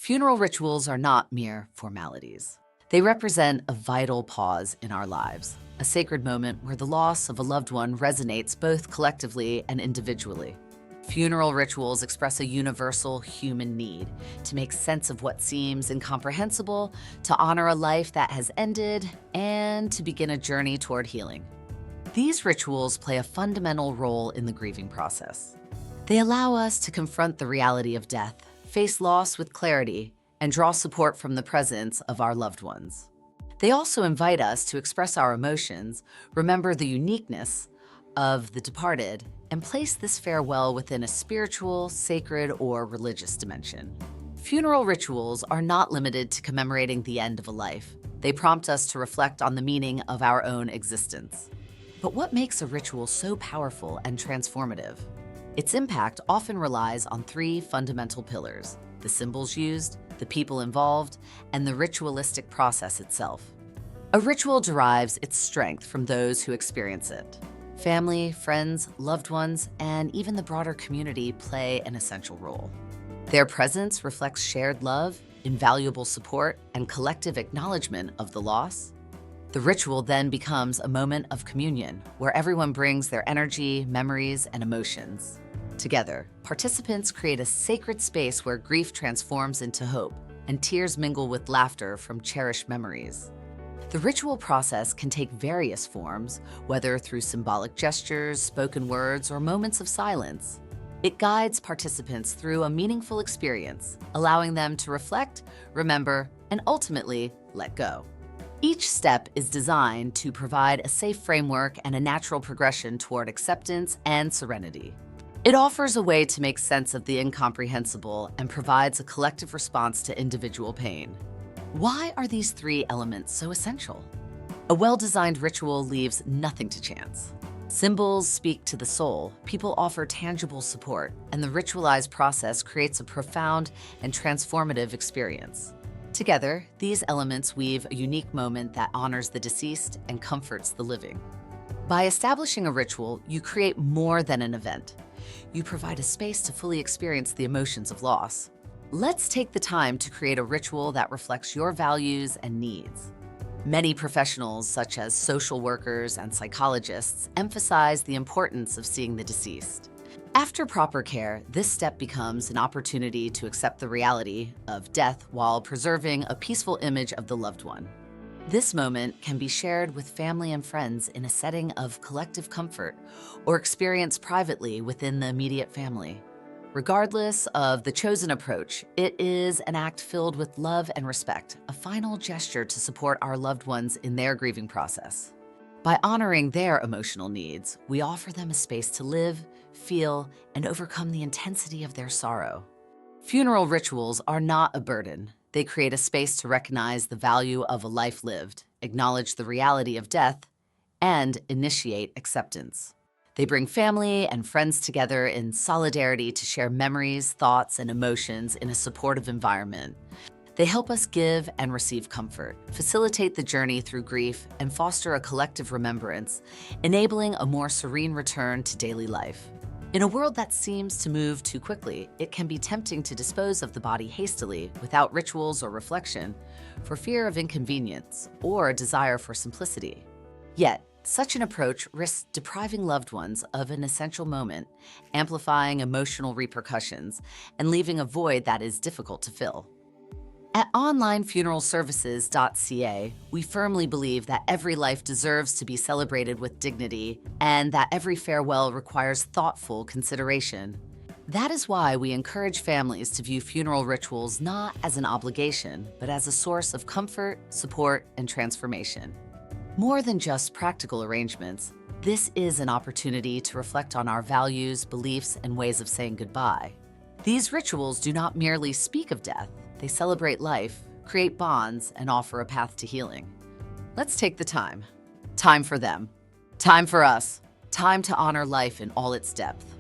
Funeral rituals are not mere formalities. They represent a vital pause in our lives, a sacred moment where the loss of a loved one resonates both collectively and individually. Funeral rituals express a universal human need to make sense of what seems incomprehensible, to honor a life that has ended, and to begin a journey toward healing. These rituals play a fundamental role in the grieving process. They allow us to confront the reality of death, face loss with clarity, and draw support from the presence of our loved ones. They also invite us to express our emotions, remember the uniqueness of the departed, and place this farewell within a spiritual, sacred, or religious dimension. Funeral rituals are not limited to commemorating the end of a life. They prompt us to reflect on the meaning of our own existence. But what makes a ritual so powerful and transformative? Its impact often relies on three fundamental pillars: the symbols used, the people involved, and the ritualistic process itself. A ritual derives its strength from those who experience it. Family, friends, loved ones, and even the broader community play an essential role. Their presence reflects shared love, invaluable support, and collective acknowledgement of the loss. The ritual then becomes a moment of communion, where everyone brings their energy, memories, and emotions. Together, participants create a sacred space where grief transforms into hope, and tears mingle with laughter from cherished memories. The ritual process can take various forms, whether through symbolic gestures, spoken words, or moments of silence. It guides participants through a meaningful experience, allowing them to reflect, remember, and ultimately let go. Each step is designed to provide a safe framework and a natural progression toward acceptance and serenity. It offers a way to make sense of the incomprehensible and provides a collective response to individual pain. Why are these three elements so essential? A well-designed ritual leaves nothing to chance. Symbols speak to the soul, people offer tangible support, and the ritualized process creates a profound and transformative experience. Together, these elements weave a unique moment that honors the deceased and comforts the living. By establishing a ritual, you create more than an event. You provide a space to fully experience the emotions of loss. Let's take the time to create a ritual that reflects your values and needs. Many professionals, such as social workers and psychologists, emphasize the importance of seeing the deceased. After proper care, this step becomes an opportunity to accept the reality of death while preserving a peaceful image of the loved one. This moment can be shared with family and friends in a setting of collective comfort or experienced privately within the immediate family. Regardless of the chosen approach, it is an act filled with love and respect, a final gesture to support our loved ones in their grieving process. By honoring their emotional needs, we offer them a space to live, feel, and overcome the intensity of their sorrow. Funeral rituals are not a burden. They create a space to recognize the value of a life lived, acknowledge the reality of death, and initiate acceptance. They bring family and friends together in solidarity to share memories, thoughts, and emotions in a supportive environment. They help us give and receive comfort, facilitate the journey through grief, and foster a collective remembrance, enabling a more serene return to daily life. In a world that seems to move too quickly, it can be tempting to dispose of the body hastily without rituals or reflection for fear of inconvenience or a desire for simplicity. Yet, such an approach risks depriving loved ones of an essential moment, amplifying emotional repercussions, and leaving a void that is difficult to fill. At OnlineFuneralServices.ca, we firmly believe that every life deserves to be celebrated with dignity and that every farewell requires thoughtful consideration. That is why we encourage families to view funeral rituals not as an obligation, but as a source of comfort, support, and transformation. More than just practical arrangements, this is an opportunity to reflect on our values, beliefs, and ways of saying goodbye. These rituals do not merely speak of death. They celebrate life, create bonds, and offer a path to healing. Let's take the time. Time for them. Time for us. Time to honor life in all its depth.